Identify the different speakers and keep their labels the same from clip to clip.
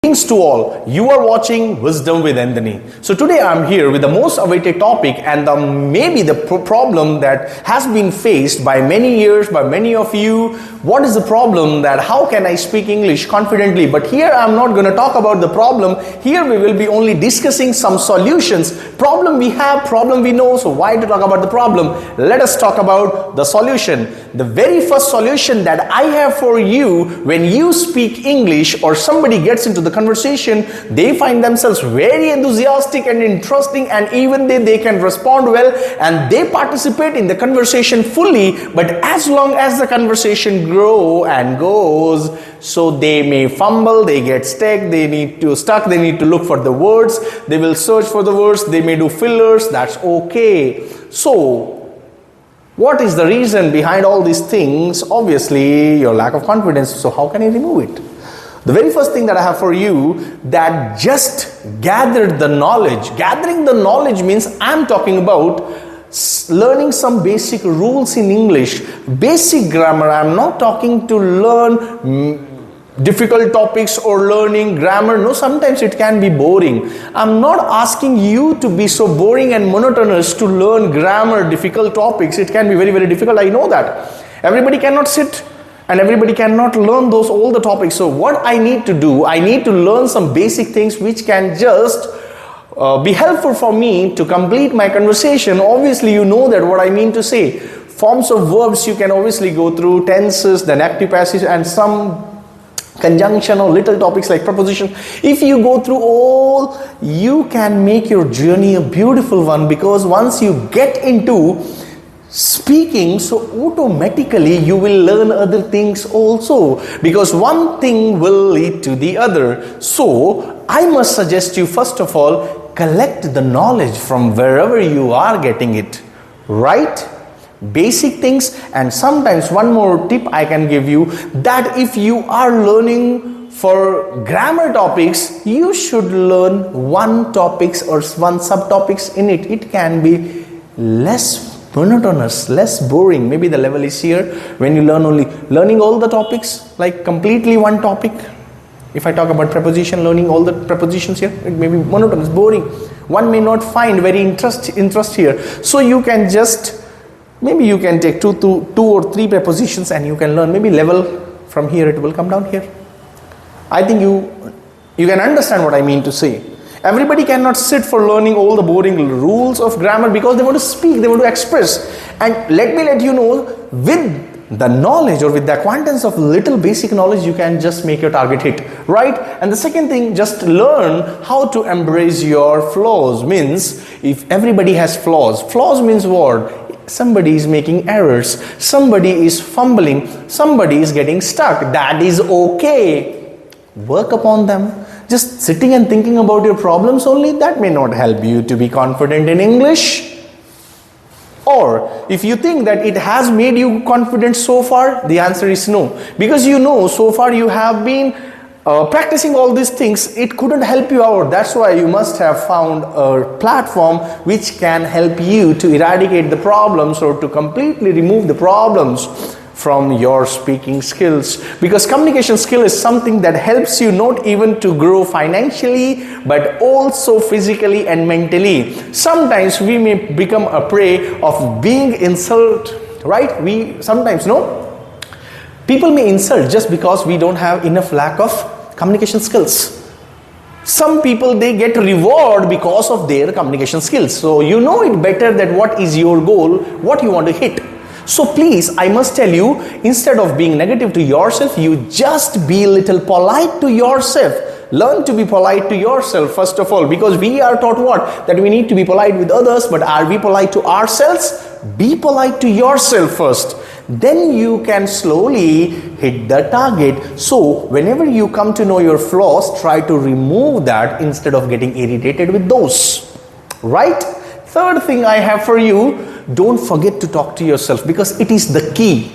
Speaker 1: Greetings to all. You are watching Wisdom with Anthony. So today I'm here with the most awaited topic and maybe the problem that has been faced by many years, by many of you. What is the problem? That how can I speak English confidently? But here I'm not going to talk about the problem. Here we will be only discussing some solutions. Problem we have, problem we know. So why to talk about the problem? Let us talk about the solution. The very first solution that I have for you when you speak English or somebody gets into the conversation, they find themselves very enthusiastic and interesting, and even they can respond well and they participate in the conversation fully. But as long as the conversation grows and goes, so they may fumble, they get stuck, they need to look for the words, they will search for the words, they may do fillers. That's okay. So what is the reason behind all these things? Obviously, your lack of confidence. So how can I remove it? The very first thing that I have for you, that just gather the knowledge. Gathering the knowledge means I'm talking about learning some basic rules in English, basic grammar. I'm not talking to learn difficult topics or learning grammar. No, sometimes it can be boring. I'm not asking you to be so boring and monotonous to learn grammar, difficult topics. It can be very, very difficult. I know that. Everybody cannot sit and everybody cannot learn all the topics. So what I need to do, I need to learn some basic things which can just be helpful for me to complete my conversation. Obviously, you know that what I mean to say. Forms of verbs you can obviously go through, tenses, then active passive, and some conjunction or little topics like preposition. If you go through all, you can make your journey a beautiful one, because once you get into speaking, so automatically you will learn other things also, because one thing will lead to the other. So I must suggest you, first of all, collect the knowledge from wherever you are getting it, right? Basic things. And sometimes one more tip I can give you, that if you are learning for grammar topics, you should learn one topics or one subtopics in it. It can be less monotonous, less boring. Maybe the level is here when you learning all the topics, like completely one topic. If I talk about preposition, learning all the prepositions here, it may be monotonous, boring. One may not find very interest here. So you can just, maybe you can take two or three prepositions and you can learn. Maybe level from here, it will come down here. I think you can understand what I mean to say. Everybody cannot sit for learning all the boring rules of grammar, because they want to speak, they want to express. And let me let you know, with the knowledge or with the acquaintance of little basic knowledge, you can just make your target hit, right? And the second thing, just learn how to embrace your flaws. Means if everybody has flaws means what? Somebody is making errors, somebody is fumbling, somebody is getting stuck. That is okay. Work upon them. Just sitting and thinking about your problems only, that may not help you to be confident in English. Or if you think that it has made you confident so far, the answer is no. Because you know, so far you have been practicing all these things, it couldn't help you out. That's why you must have found a platform which can help you to eradicate the problems or to completely remove the problems from your speaking skills. Because communication skill is something that helps you not even to grow financially, but also physically and mentally. Sometimes we may become a prey of being insulted, right? We sometimes know people may insult just because we don't have enough lack of communication skills. Some people, they get reward because of their communication skills. So you know it better that what is your goal, what you want to hit. So please, I must tell you, instead of being negative to yourself, you just be a little polite to yourself. Learn to be polite to yourself first of all, because we are taught what? That we need to be polite with others, but are we polite to ourselves? Be polite to yourself first. Then you can slowly hit the target. So whenever you come to know your flaws, try to remove that instead of getting irritated with those. Right? Third thing I have for you, don't forget to talk to yourself, because it is the key.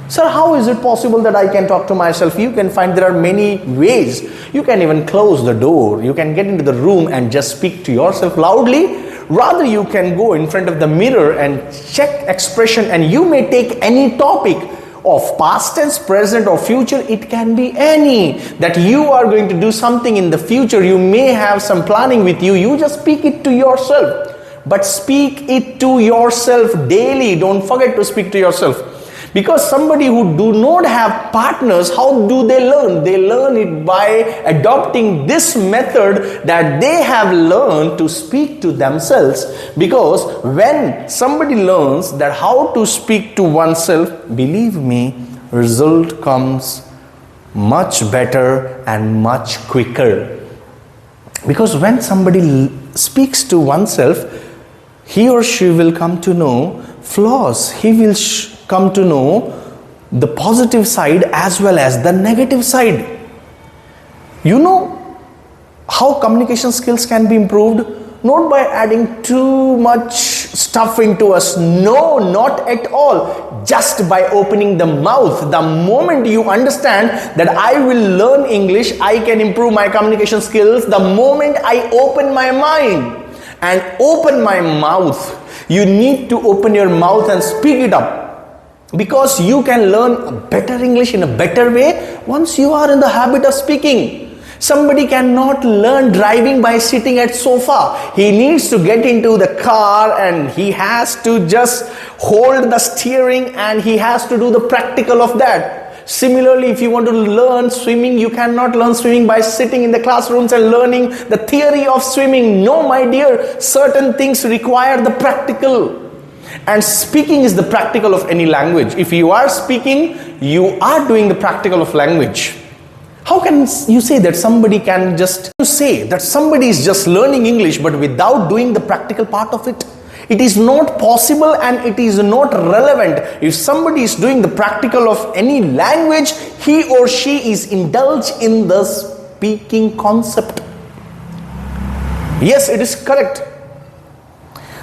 Speaker 1: Sir, how is it possible that I can talk to myself? You can find there are many ways. You can even close the door. You can get into the room and just speak to yourself loudly. Rather, you can go in front of the mirror and check expression, and you may take any topic of past tense, present or future. It can be any. That you are going to do something in the future. You may have some planning with you. You just speak it to yourself. But speak it to yourself daily. Don't forget to speak to yourself. Because somebody who do not have partners, how do they learn? They learn it by adopting this method that they have learned to speak to themselves. Because when somebody learns that how to speak to oneself, believe me, result comes much better and much quicker. Because when somebody speaks to oneself, he or she will come to know flaws. He will come to know the positive side as well as the negative side. You know how communication skills can be improved? Not by adding too much stuff into us. No, not at all. Just by opening the mouth. The moment you understand that I will learn English, I can improve my communication skills. The moment I open my mind and open my mouth, you need to open your mouth and speak it up. Because you can learn better English in a better way once you are in the habit of speaking. Somebody cannot learn driving by sitting at sofa. He needs to get into the car and he has to just hold the steering and he has to do the practical of that. Similarly, if you want to learn swimming, you cannot learn swimming by sitting in the classrooms and learning the theory of swimming. No, my dear, certain things require the practical. And speaking is the practical of any language. If you are speaking, you are doing the practical of language. How can you say that somebody can just say that somebody is just learning English but without doing the practical part of it? It is not possible and it is not relevant. If somebody is doing the practical of any language, he or she is indulged in the speaking concept. Yes, it is correct.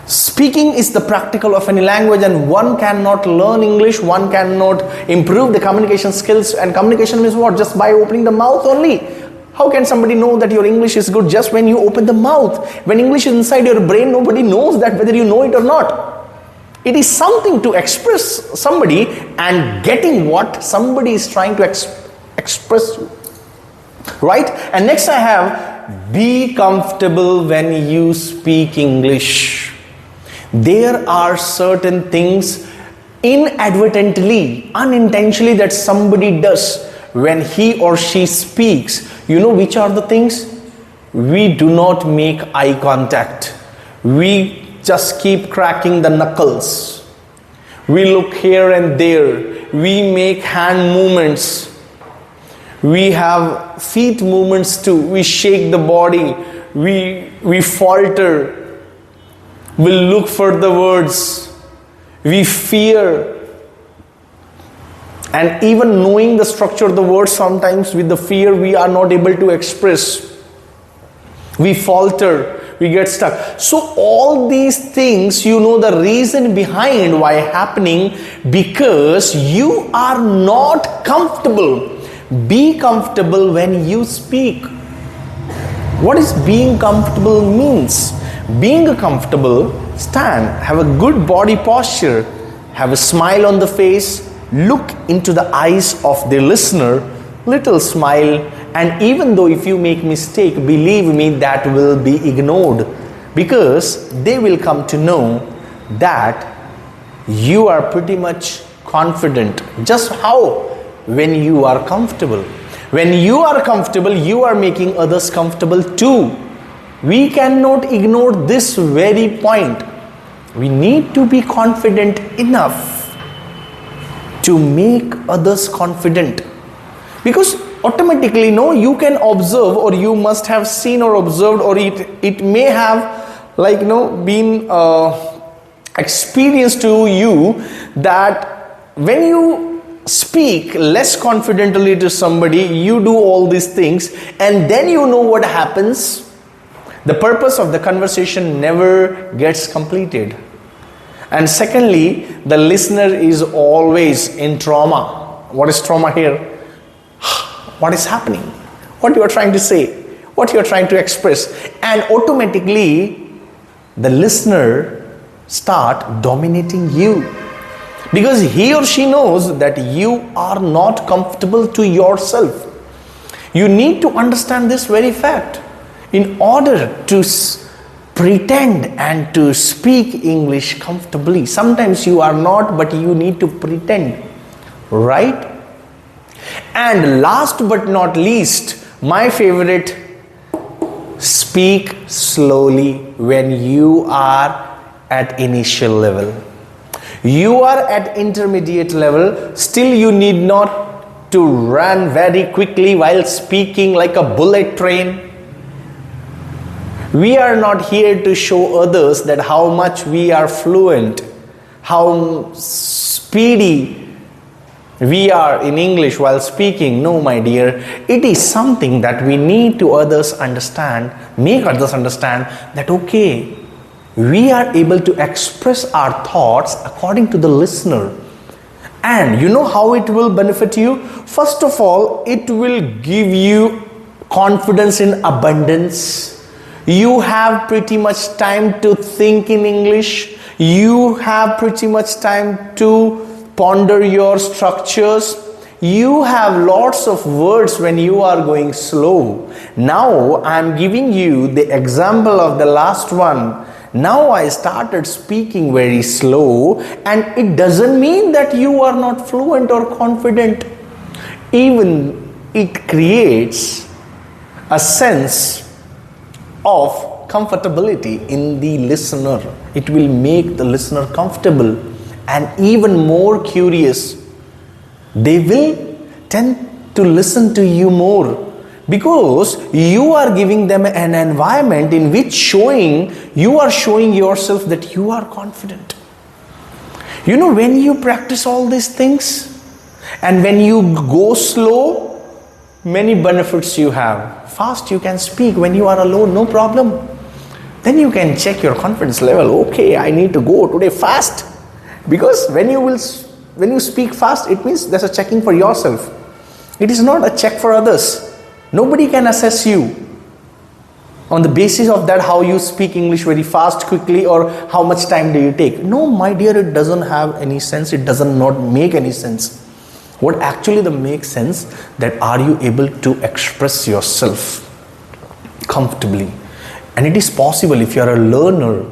Speaker 1: Speaking is the practical of any language, and one cannot learn English, one cannot improve the communication skills. And communication is what? Just by opening the mouth only. How can somebody know that your English is good just when you open the mouth? When English is inside your brain, nobody knows that whether you know it or not. It is something to express somebody and getting what somebody is trying to express. Right? And next I have, be comfortable when you speak English. There are certain things inadvertently, unintentionally that somebody does when he or she speaks. You know which are the things? We do not make eye contact. We just keep cracking the knuckles. We look here and there. We make hand movements. We have feet movements too. We shake the body. We falter. We look for the words. We fear. And even knowing the structure of the words, sometimes with the fear we are not able to express. We falter. We get stuck. So all these things, you know the reason behind why happening, because you are not comfortable. Be comfortable when you speak. What is being comfortable means? Being comfortable, stand, have a good body posture, have a smile on the face, look into the eyes of the listener, little smile, and even though if you make mistake, believe me, that will be ignored, because they will come to know that you are pretty much confident. Just how? When you are comfortable. When you are comfortable, you are making others comfortable too. We cannot ignore this very point. We need to be confident enough to make others confident. Because automatically, no, you can observe, or you must have seen or observed, or it may have been experienced to you that when you speak less confidently to somebody, you do all these things, and then you know what happens. The purpose of the conversation never gets completed. And secondly, the listener is always in trauma. What is trauma here? What is happening? What you are trying to say? What you are trying to express? And automatically, the listener start dominating you. because he or she knows that you are not comfortable to yourself. You need to understand this very fact in order to pretend and to speak English comfortably. Sometimes you are not, but you need to pretend, right? And last but not least, my favorite, speak slowly when you are at initial level. You are at intermediate level, still you need not to run very quickly while speaking like a bullet train. We are not here to show others that how much we are fluent, how speedy we are in English while speaking. No, my dear, it is something that we need to others understand, make others understand that okay, we are able to express our thoughts according to the listener. And you know how it will benefit you? First of all, it will give you confidence in abundance. You have pretty much time to think in English. You have pretty much time to ponder your structures. You have lots of words when you are going slow. Now I am giving you the example of the last one. Now I started speaking very slow, and it doesn't mean that you are not fluent or confident. Even it creates a sense of comfortability in the listener. It will make the listener comfortable and even more curious. They will tend to listen to you more because you are giving them an environment in which you are showing yourself that you are confident. You know, when you practice all these things and when you go slow, many benefits you have. Fast you can speak when you are alone, no problem. Then you can check your confidence level. Okay, I need to go today fast. Because when you speak fast, it means there's a checking for yourself. It is not a check for others. Nobody can assess you on the basis of that, how you speak English very fast, quickly, or how much time do you take. No, my dear, it doesn't have any sense. It does not make any sense. What actually makes sense, that are you able to express yourself comfortably? And it is possible if you are a learner,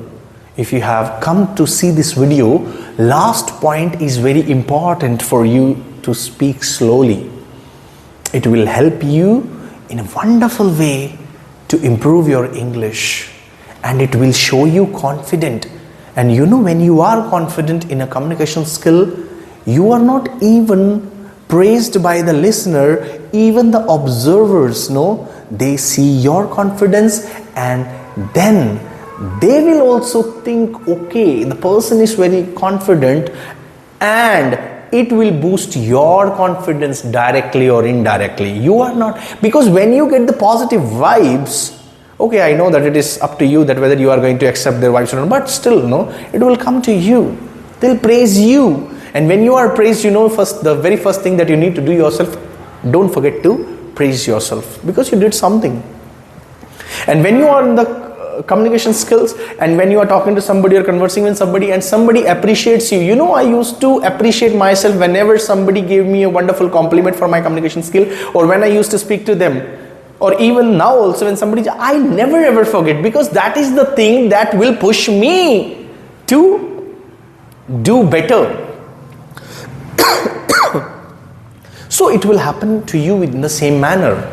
Speaker 1: if you have come to see this video, last point is very important for you to speak slowly. It will help you in a wonderful way to improve your English, and it will show you confident. And you know, when you are confident in a communication skill, you are not even praised by the listener, even the observers know, they see your confidence, and then they will also think, okay, the person is very confident, and it will boost your confidence directly or indirectly. You are not, because when you get the positive vibes, okay, I know that it is up to you that whether you are going to accept their vibes or not, but still, no, it will come to you. They'll praise you. And when you are praised, you know, the very first thing that you need to do yourself, don't forget to praise yourself because you did something. And when you are in the communication skills, and when you are talking to somebody or conversing with somebody and somebody appreciates you, you know, I used to appreciate myself whenever somebody gave me a wonderful compliment for my communication skill, or when I used to speak to them, or even now also when somebody, I never ever forget, because that is the thing that will push me to do better. So it will happen to you in the same manner.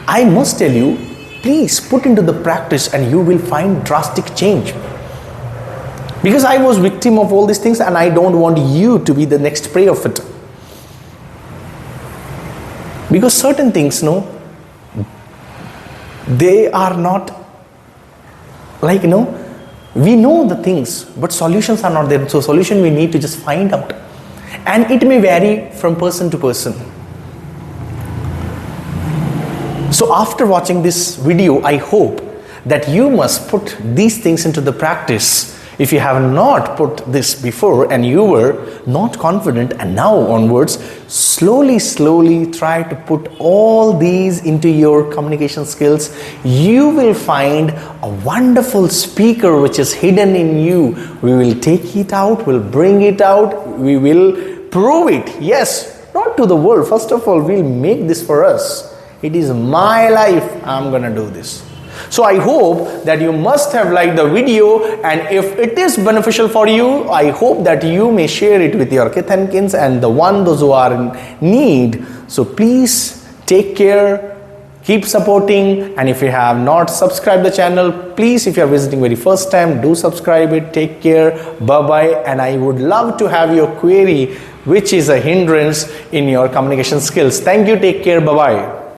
Speaker 1: I must tell you, please put into the practice and you will find drastic change. Because I was victim of all these things, and I don't want you to be the next prey of it. Because certain things, no, they are not like, you know, we know the things, but solutions are not there. So solution we need to just find out. And it may vary from person to person. So after watching this video, I hope that you must put these things into the practice If you have not put this before and you were not confident, and now onwards, slowly try to put all these into your communication skills, you will find a wonderful speaker which is hidden in you. We will take it out, we'll bring it out, we will prove it. Yes, not to the world. First of all, we'll make this for us. It is my life. I'm gonna do this. So I hope that you must have liked the video, and if it is beneficial for you, I hope that you may share it with your kith and kins and those who are in need. So please take care, keep supporting, and if you have not subscribed the channel, please, if you are visiting very first time, do subscribe it. Take care, bye-bye, and I would love to have your query which is a hindrance in your communication skills. Thank you, take care, bye-bye.